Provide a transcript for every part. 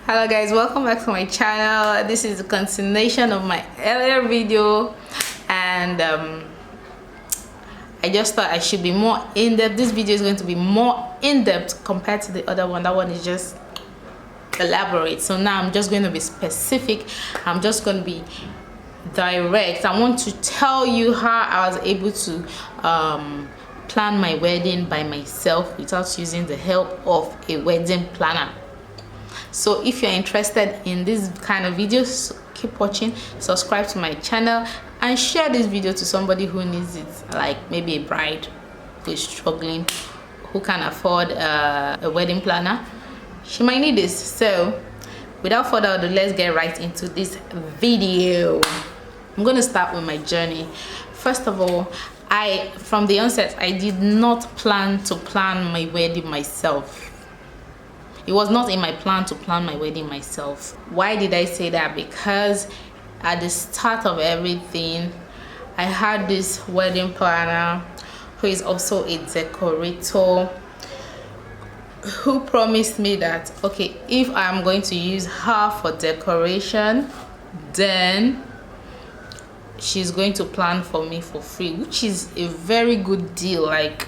Hello guys, welcome back to my channel. This is a continuation of my earlier video, and I just thought I should be more in-depth. This video is going to be more in-depth compared to the other one. That one is just elaborate. So now I'm just going to be specific. I'm just going to be direct. I want to tell you how I was able to plan my wedding by myself without using the help of a wedding planner. So if you're interested in this kind of videos, keep watching, subscribe to my channel, and share this video to somebody who needs it, like maybe a bride who is struggling, who can afford a wedding planner. She might need this. So without further ado, let's get right into this video. I'm going to start with my journey. First of all, from the onset, I did not plan to plan my wedding myself. It was not in my plan to plan my wedding myself. Why did I say that? Because at the start of everything, I had this wedding planner who is also a decorator, who promised me that, okay, if I'm going to use her for decoration, then she's going to plan for me for free, which is a very good deal, like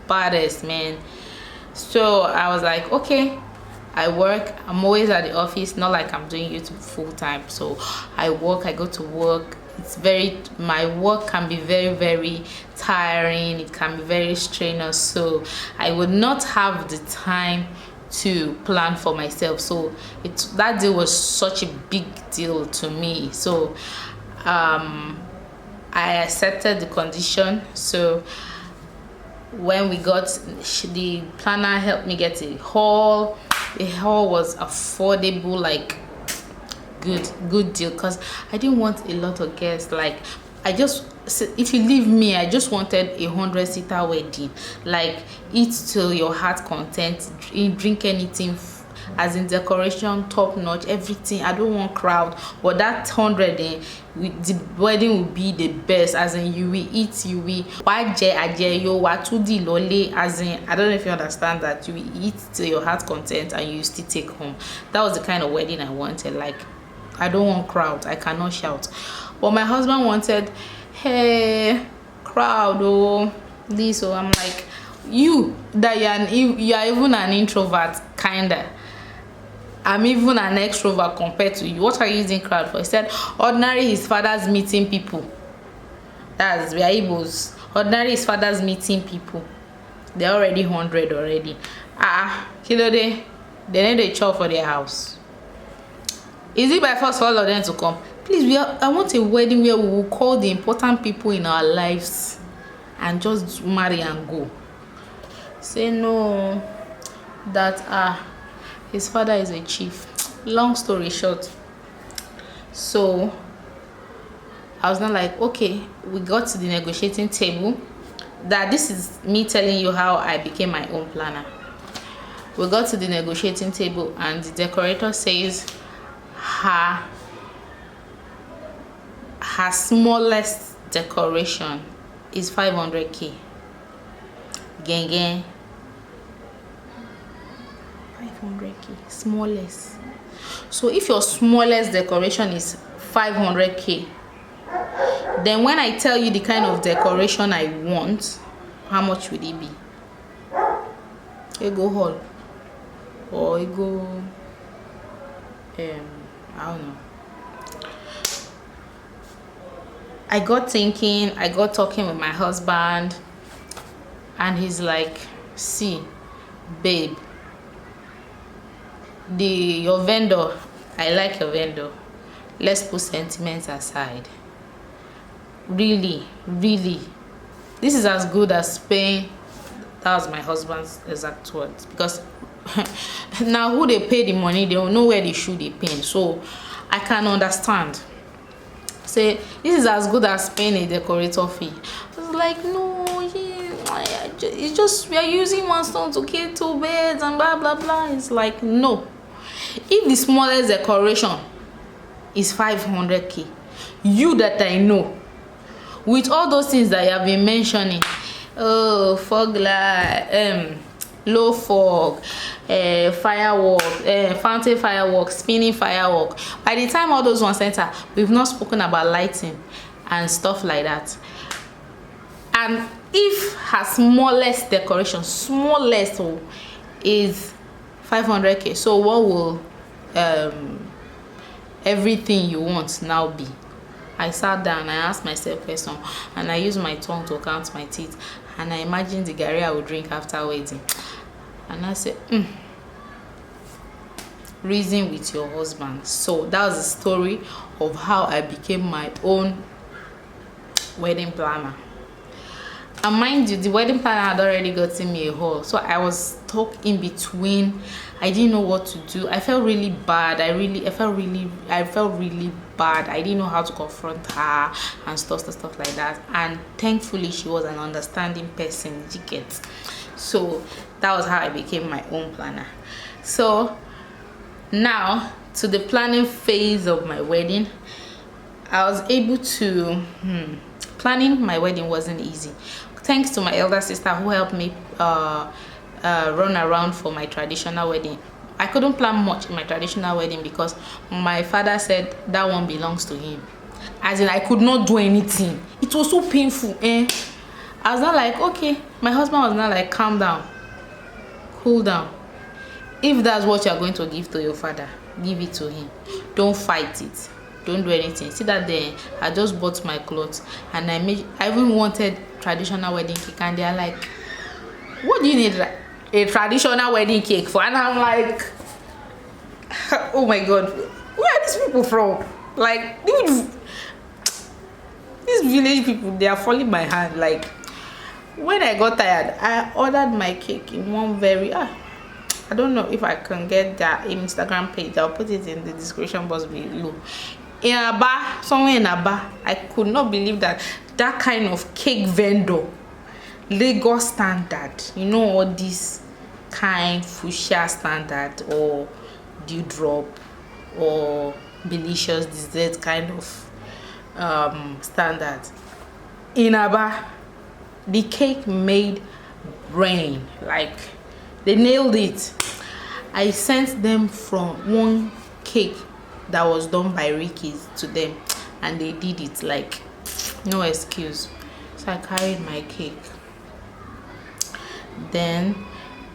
baddest, man. So I was like, okay. I work, I'm always at the office, not like I'm doing YouTube full-time. So I work, I go to work. My work can be very tiring, it can be very strenuous, so I would not have the time to plan for myself. So that deal was such a big deal to me. So I accepted the condition. So when we got, the planner helped me get a hall. The hall was affordable, like good deal, because I didn't want a lot of guests. Like, if you leave me, I just wanted a 100-seater wedding, like eat till your heart content, drink anything, as in decoration top notch, everything. I don't want crowd, but that 100, the wedding will be the best, as in you will eat, you will as in, I don't know if you understand that. You will eat till your heart content and you still take home. That was the kind of wedding I wanted. Like, I don't want crowd, I cannot shout. But my husband wanted, hey, crowd, oh this. So I'm like, you are even an introvert, kinda. I'm even an extrovert compared to you. What are you using crowd for? He said, ordinary his father's meeting people. That's we are Igbos. Ordinary his father's meeting people. They're already 100 already. Kilo they need a chop for their house. Is it by force for all of them to come? Please, I want a wedding where we will call the important people in our lives and just marry and go. Say no, that his father is a chief. Long story short, so I was not like, okay, we got to the negotiating table. That this is me telling you how I became my own planner. We got to the negotiating table, and the decorator says her smallest decoration is 500K. Gang. 500K, smallest. So if your smallest decoration is 500K, then when I tell you the kind of decoration I want, how much would it be? Ego hall or ego I don't know. I got thinking, I got talking with my husband, and he's like, see, babe, your vendor, I like your vendor. Let's put sentiments aside. Really, this is as good as paying. That was my husband's exact words, because now who they pay the money, they don't know where they should be paying. So I can understand. Say this is as good as paying a decorator fee. I was like, no, it's just we are using one stone to kill two birds and blah blah blah. It's like, no. If the smallest decoration is 500K, you that I know, with all those things that you have been mentioning, oh, fog light, low fog, firework, fountain firework, spinning firework. By the time all those ones enter, we've not spoken about lighting and stuff like that. And if her smallest decoration, smallest is 500k, so what will everything you want now be? I sat down, I asked myself question, and I used my tongue to count my teeth, and I imagined the garri I would drink after wedding. And I said, reason with your husband. So that was the story of how I became my own wedding planner. And mind you, the wedding planner had already gotten me a hall, so I was stuck in between. I didn't know what to do. I felt really bad. I felt really bad. I didn't know how to confront her and stuff like that. And thankfully, she was an understanding person. You get. So that was how I became my own planner. So now to the planning phase of my wedding, I was able to planning my wedding wasn't easy. Thanks to my elder sister who helped me run around for my traditional wedding. I couldn't plan much in my traditional wedding because my father said that one belongs to him. As in, I could not do anything. It was so painful. I was not like, okay. My husband was not like, calm down, cool down. If that's what you're going to give to your father, give it to him. Don't fight it. Don't do anything. See that day, I just bought my clothes and I even wanted traditional wedding cake, and they're like, what do you need a traditional wedding cake for? And I'm like, oh my god, where are these people from? Like, these village people, they are falling my hand. Like, when I got tired, I ordered my cake in one very I don't know if I can get their Instagram page. I'll put it in the description box below. In Aba, somewhere in Aba, I could not believe that kind of cake vendor, Lagos standard, you know, all this kind fuchsia standard or dewdrop or delicious dessert kind of standard. In Aba, the cake made rain. Like, they nailed it. I sent them from one cake that was done by Ricky's to them, and they did it. Like, no excuse. So I carried my cake. Then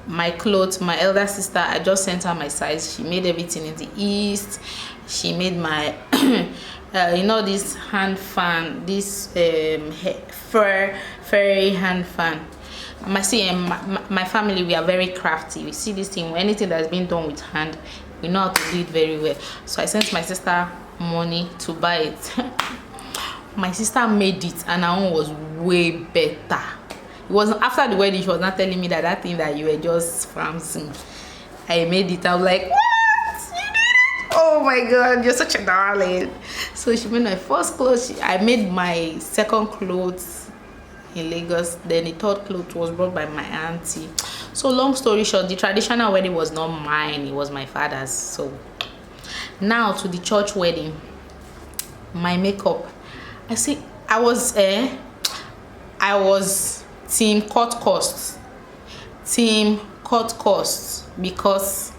my clothes, my elder sister, I just sent her my size. She made everything in the east. She made my you know, this hand fan, this furry hand fan. My family, we are very crafty. We see this thing, anything that's been done with hand, we know how to do it very well. So I sent my sister money to buy it. My sister made it, and her own was way better. It was after the wedding, she was not telling me that thing that you were just framing, I made it. I was like, what? You did it? Oh my god, you're such a darling. So she made my first clothes. I made my second clothes in Lagos. Then the third clothes was brought by my auntie. So long story short, the traditional wedding was not mine, it was my father's. So now to the church wedding. My makeup, I was team cut costs, because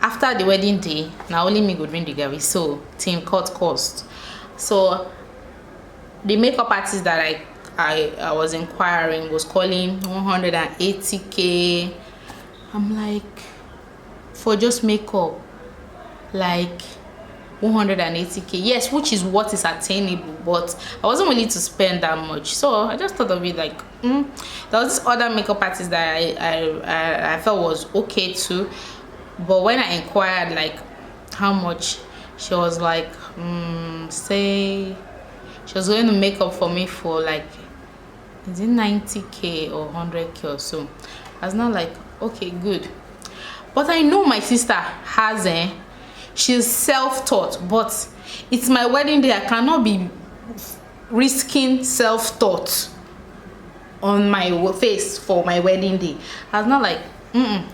after the wedding day, now only me go drink the garri, so team cut cost. So the makeup artist that I was inquiring was calling 180k. I'm like, for just makeup, like 180k, yes, which is what is attainable, but I wasn't willing to spend that much. So I just thought of it like, there was this other makeup artist that I felt was okay too, but when I inquired like how much, she was like, say she was going to make up for me for like, is it 90k or 100k or so. I was not like, okay, good. But I know my sister has she's self-taught, but it's my wedding day. I cannot be risking self-taught on my face for my wedding day. I was not like,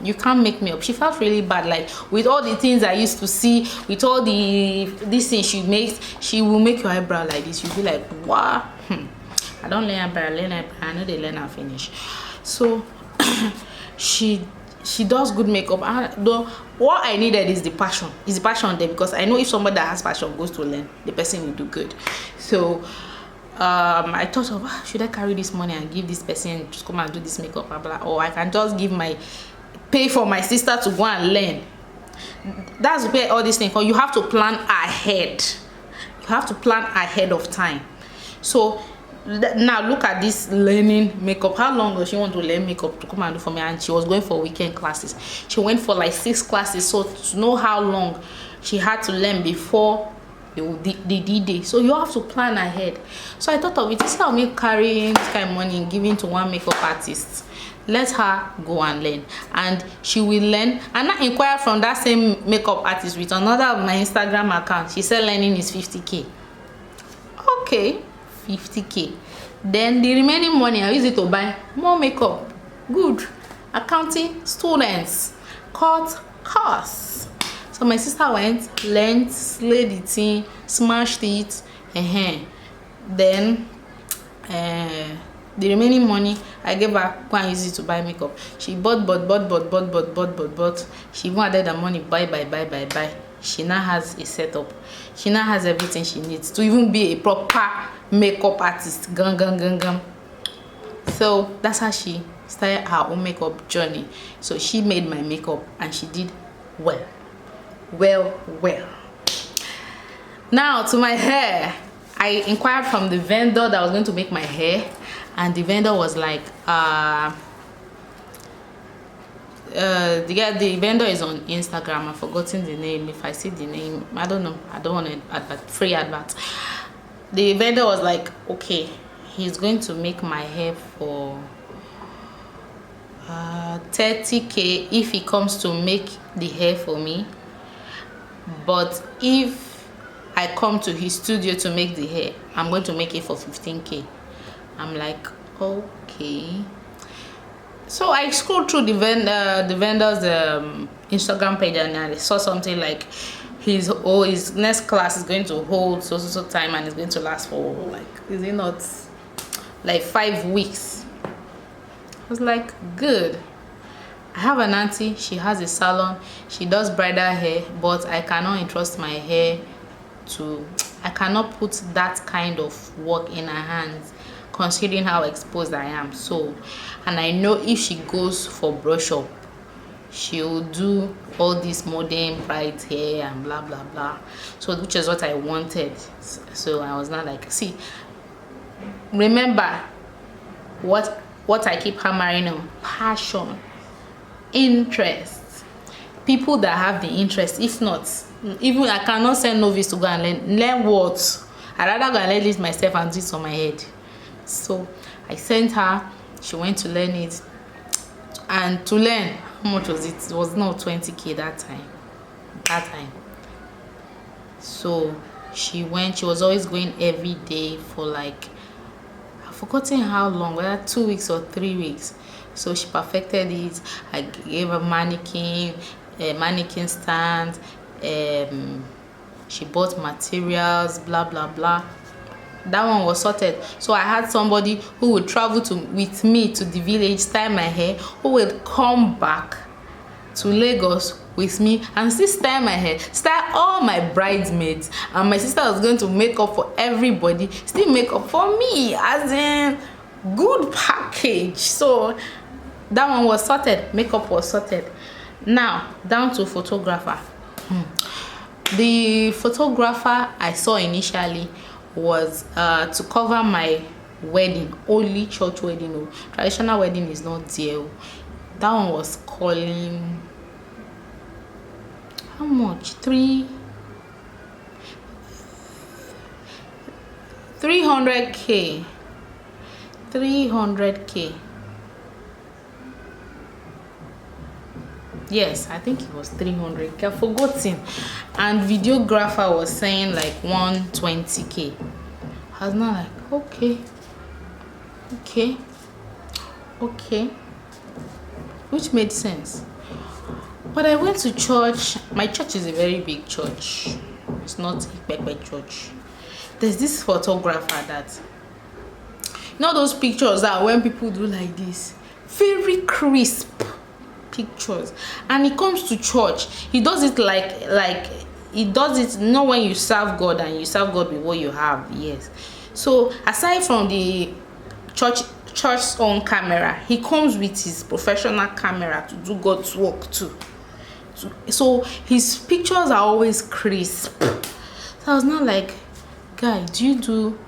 you can't make me up. She felt really bad, like with all the things I used to see, with all these things she makes, she will make your eyebrow like this. You'll be like, wow. I don't learn eyebrow, I know they learn and finish. So she does good makeup. And what I needed is the passion. Is the passion there? Because I know if somebody that has passion goes to learn, the person will do good. So I thought of, should I carry this money and give this person to come and do this makeup, blah, blah, or I can just pay for my sister to go and learn. That's where all these things come. You have to plan ahead. You have to plan ahead of time. So now look at this learning makeup. How long does she want to learn makeup to come and do for me? And she was going for weekend classes. She went for like 6 classes. So to know how long she had to learn before the D-Day. So you have to plan ahead. So I thought of it, instead of me carrying this kind of money and giving to one makeup artist, let her go and learn, and she will learn. And I inquired from that same makeup artist with another of my Instagram account. She said learning is 50k. Okay, 50k. Then the remaining money I use it to buy more makeup. Good. Accounting students cut costs. So my sister went, learned, slayed the thing, smashed it. Then the remaining money I gave her, go and use it to buy makeup. She bought. She even added the money, buy. She now has a setup. She now has everything she needs to even be a proper makeup artist. Gang. So that's how she started her own makeup journey. So she made my makeup and she did well. Now to my hair. I inquired from the vendor that was going to make my hair, and the vendor was like, the vendor is on Instagram. I've forgotten the name. If I see the name, I don't know. I don't want to free advert. The vendor was like, okay, he's going to make my hair for 30k if he comes to make the hair for me, but if I come to his studio to make the hair, I'm going to make it for 15k. I'm like, okay. So I scrolled through the vendor's Instagram page, and I saw something like his next class is going to hold so time, and it's going to last for like, is it not like 5 weeks? I was like, good. I have an auntie, she has a salon, she does bridal hair, but I cannot entrust my hair I cannot put that kind of work in her hands, considering how exposed I am. So, and I know if she goes for brush up, she'll do all this modern bride hair and blah blah blah. So which is what I wanted. So I was not like, see, remember what I keep hammering on: passion, interest, people that have the interest. If not, even I cannot send novice to go and learn what I rather go and learn it myself and do it on my head. So I sent her, she went to learn it, and to learn, how much was it? It was not 20k that time. So she was always going every day for like, I've forgotten how long, whether 2 weeks or 3 weeks. So she perfected it. I gave her mannequin stand, she bought materials, blah blah blah. That one was sorted. So I had somebody who would travel with me to the village, style my hair, who would come back to Lagos with me and still style my hair, style all my bridesmaids, and my sister was going to make up for everybody, still make up for me, as in good package. So that one was sorted, makeup was sorted. Now down to photographer. The photographer I saw initially was to cover my wedding, only church wedding. No, traditional wedding is not there. That one was calling, how much? 300k. Yes, I think it was 300k. I've forgotten. And videographer was saying like 120k. I was not like, okay, which made sense. But I went to church. My church is a very big church. It's not a Pepe church. There's this photographer that, you know those pictures that when people do like this, very crisp, pictures. And he comes to church, he does it like he does it not when you serve God and you serve God with what you have. Yes. So aside from the church's own camera, he comes with his professional camera to do God's work too. So his pictures are always crisp. So I was not like, guy, do you do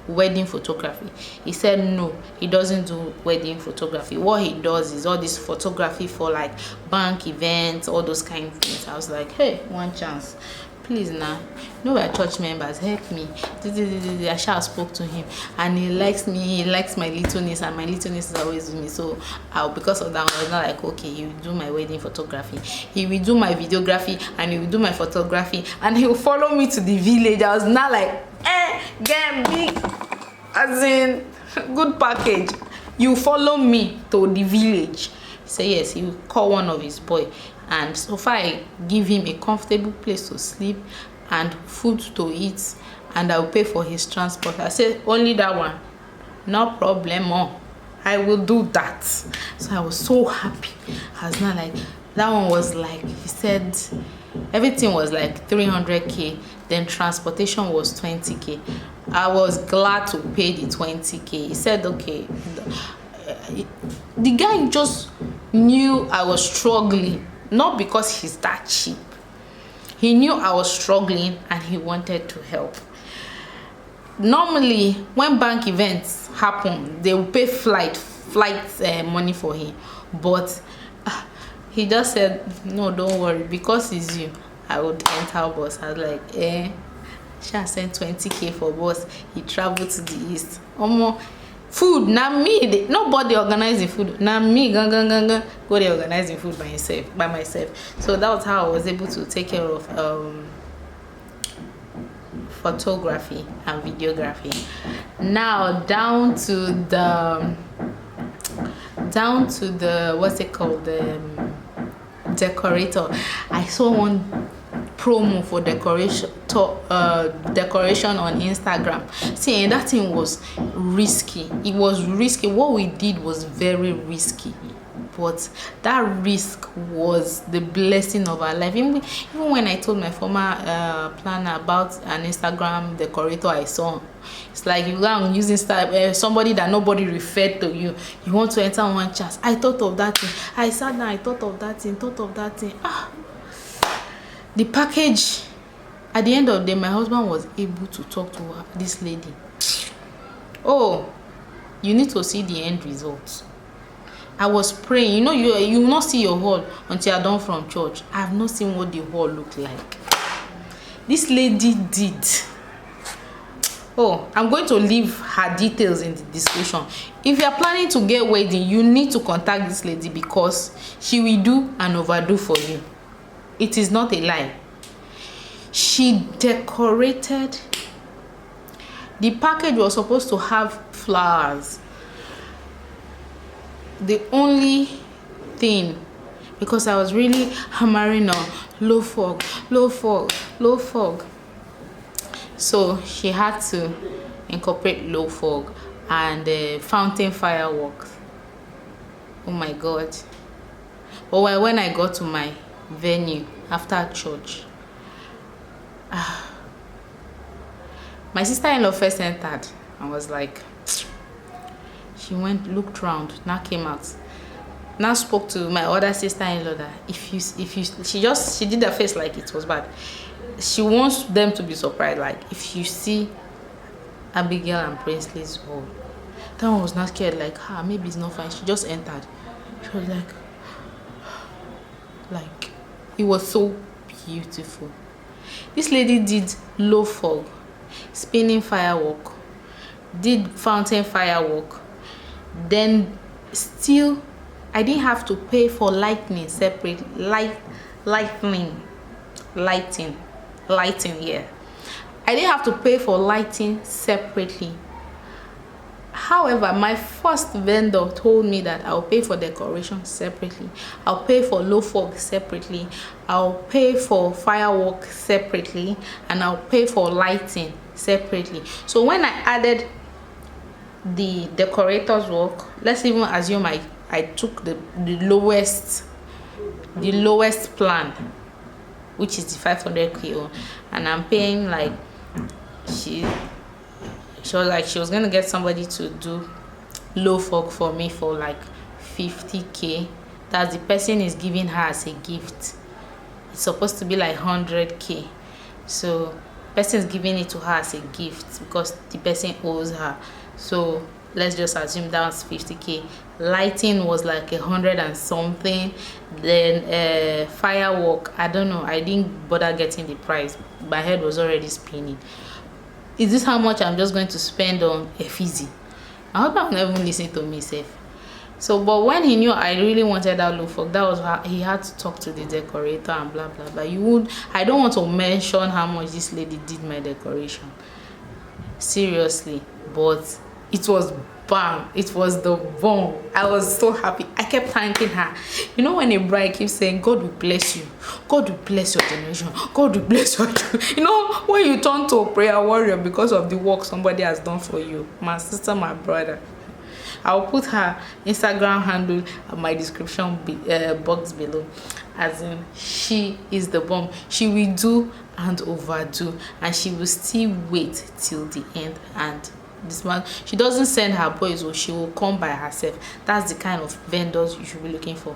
wedding photography? He said no, he doesn't do wedding photography. What he does is all this photography for like bank events, all those kind of things. I was like, hey, one chance, please now, you know we're church members, help me. I shall spoke to him, and he likes me, he likes my little niece, and my little niece is always with me. So because of that, I was not like, okay, he will do my wedding photography, he will do my videography, and he will do my photography, and he will follow me to the village. I was not like, get big, as in good package, you follow me to the village. He said yes, he will call one of his boy, and so far I give him a comfortable place to sleep and food to eat, and I will pay for his transport. I said, only that one, no problem, I will do that. So I was so happy. I was not like, that one was like, he said everything was like 300k, then transportation was 20k. I was glad to pay the 20k. He said okay. The guy just knew I was struggling, not because he's that cheap. He knew I was struggling and he wanted to help. Normally when bank events happen, they will pay flight money for him, but he just said no, don't worry, because it's you, I would enter bus. I was like, she sent 20k for bus. He traveled to the east. Food na me, nobody organizing food, na me go they organizing food by myself. So that was how I was able to take care of photography and videography. Now down to the what's it called, the decorator. I saw one promo for decoration on Instagram. See, and that thing was risky. It was risky. What we did was very risky, but that risk was the blessing of our life. Even when I told my former planner about an Instagram decorator I saw, it's like you are using somebody that nobody referred to you. You want to enter one chance. I thought of that thing. I sat down. I thought of that thing. The package, at the end of the day, my husband was able to talk to this lady. Oh, you need to see the end result. I was praying. You know, you will not see your hall until you're done from church. I have not seen what the hall looked like. This lady did. Oh, I'm going to leave her details in the description. If you are planning to get wedding, you need to contact this lady, because she will do and overdo for you. It is not a lie. She decorated. The package was supposed to have flowers. The only thing, because I was really hammering on low fog. So she had to incorporate low fog and fountain fireworks. Oh my God. But when I got to my venue after church, my sister-in-law first entered and was like, she went, looked round, now came out, now spoke to my other sister-in-law that she did her face like it was bad. She wants them to be surprised, like if you see Abigail and Princely's hall. That one was not scared, like maybe it's not fine. She just entered. She was like it was so beautiful. This lady did low fog, spinning firework, did fountain firework, then still I didn't have to pay for lighting separate. Lighting, yeah. I didn't have to pay for lighting separately. However, my first vendor told me that I'll pay for decoration separately, I'll pay for low fog separately, I'll pay for fireworks separately, and I'll pay for lighting separately. So when I added the decorator's work, let's even assume I I took the lowest plan, which is the 500k, and I'm paying like she was like she was gonna get somebody to do low fog for me for like 50k. That the person is giving her as a gift. It's supposed to be like 100k, so person is giving it to her as a gift because the person owes her. So let's just assume that was 50k. Lighting was like 100 and something. Then firework, I don't know, I didn't bother getting the price. My head was already spinning. Is this how much I'm just going to spend on a fizzy? I hope I'll never listen to myself. So but when he knew I really wanted that low fog, that was how he had to talk to the decorator and blah blah blah. I don't want to mention how much this lady did my decoration, seriously, but it was bam, it was the bomb. I was so happy. I kept thanking her. You know, when a bride keeps saying God will bless you, God will bless your generation, God will bless your you know, when you turn to a prayer warrior because of the work somebody has done for you, my sister, my brother. I'll put her Instagram handle at my description box below. As in, she is the bomb. She will do and overdo, and she will still wait till the end. And this man, she doesn't send her boys, or she will come by herself. That's the kind of vendors you should be looking for.